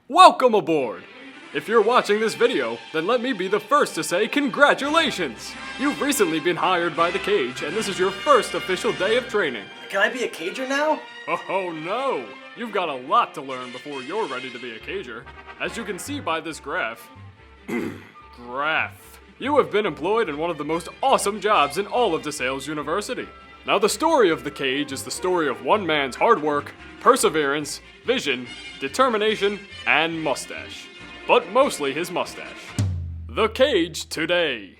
Welcome aboard! If you're watching this video, then let me be the first to say congratulations! You've recently been hired by the Cage, and this is your first official day of training. Can I be a cager now? Oh no! You've got a lot to learn before you're ready to be a cager. As you can see by this graph, you have been employed in one of the most awesome jobs in all of DeSales University. Now the story of the Cage is the story of one man's hard work, perseverance, vision, determination, and mustache. But mostly his mustache. The Cage today.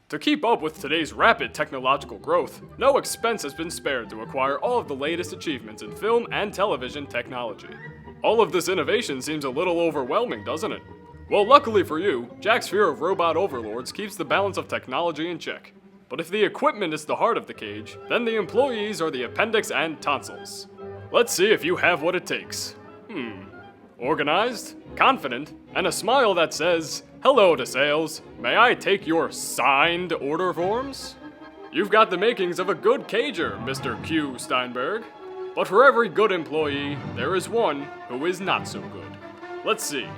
To keep up with today's rapid technological growth, no expense has been spared to acquire all of the latest achievements in film and television technology. All of this innovation seems a little overwhelming, doesn't it? Well, luckily for you, Jack's fear of robot overlords keeps the balance of technology in check. But if the equipment is the heart of the Cage, then the employees are the appendix and tonsils. Let's see if you have what it takes. Organized, confident, and a smile that says, "Hello, DeSales. May I take your signed order forms?" You've got the makings of a good cager, Mr. Q. Steinberg. But for every good employee, there is one who is not so good. Let's see.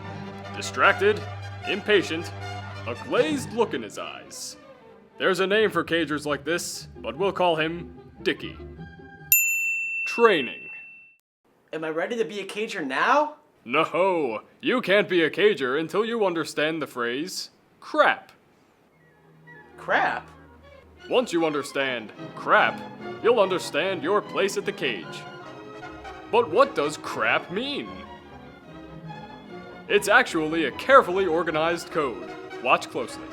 Distracted, impatient, a glazed look in his eyes. There's a name for cagers like this, but we'll call him Dickie. Training. Am I ready to be a cager now? No, you can't be a cager until you understand the phrase, crap. Crap? Once you understand crap, you'll understand your place at the Cage. But what does crap mean? It's actually a carefully organized code. Watch closely.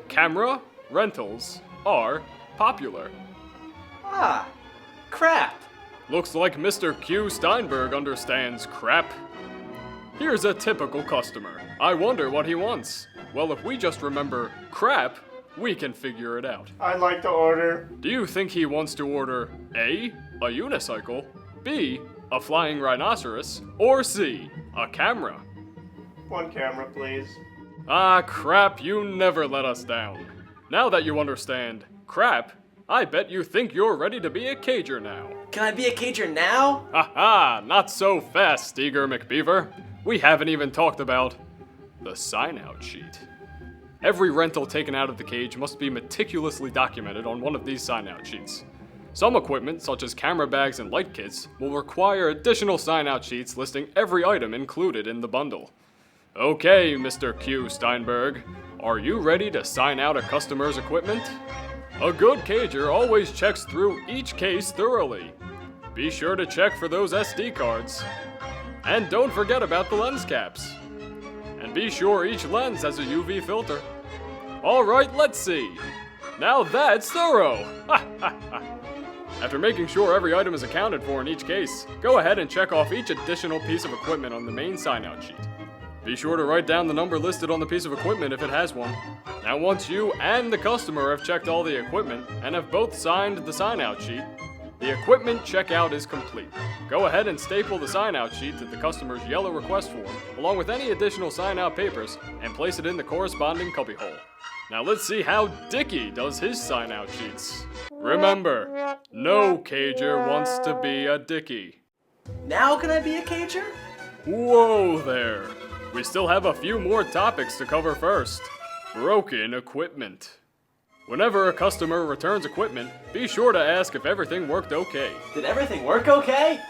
Camera rentals are popular. Ah, crap. Looks like Mr. Q. Steinberg understands crap. Here's a typical customer. I wonder what he wants. Well, if we just remember crap, we can figure it out. I'd like to order. Do you think he wants to order A, a unicycle, B, a flying rhinoceros, or C, a camera? One camera, please. Ah, crap, you never let us down. Now that you understand crap, I bet you think you're ready to be a cager now. Can I be a cager now? Ha, not so fast, Eager McBeaver. We haven't even talked about the sign-out sheet. Every rental taken out of the Cage must be meticulously documented on one of these sign-out sheets. Some equipment, such as camera bags and light kits, will require additional sign-out sheets listing every item included in the bundle. Okay, Mr. Q. Steinberg, are you ready to sign out a customer's equipment? A good cager always checks through each case thoroughly. Be sure to check for those SD cards. And don't forget about the lens caps. And be sure each lens has a UV filter. Alright, let's see. Now that's thorough! After making sure every item is accounted for in each case, go ahead and check off each additional piece of equipment on the main sign-out sheet. Be sure to write down the number listed on the piece of equipment if it has one. Now once you and the customer have checked all the equipment and have both signed the sign-out sheet, the equipment checkout is complete. Go ahead and staple the sign-out sheet to the customer's yellow request form, along with any additional sign-out papers, and place it in the corresponding cubbyhole. Now let's see how Dickie does his sign-out sheets. Remember, no cager wants to be a Dickie. Now can I be a cager? Whoa there! We still have a few more topics to cover first. Broken equipment. Whenever a customer returns equipment, be sure to ask if everything worked okay. Did everything work okay?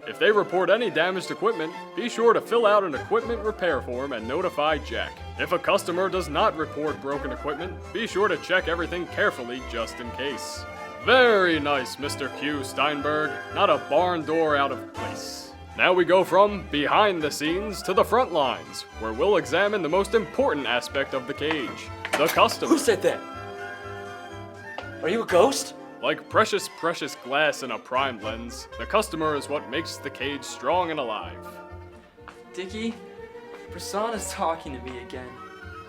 If they report any damaged equipment, be sure to fill out an equipment repair form and notify Jack. If a customer does not report broken equipment, be sure to check everything carefully just in case. Very nice, Mr. Q. Steinberg. Not a barn door out of place. Now we go from behind the scenes to the front lines, where we'll examine the most important aspect of the Cage, the customer. Who said that? Are you a ghost? Like precious glass in a prime lens, the customer is what makes the Cage strong and alive. Dickie, Prasanna's talking to me again.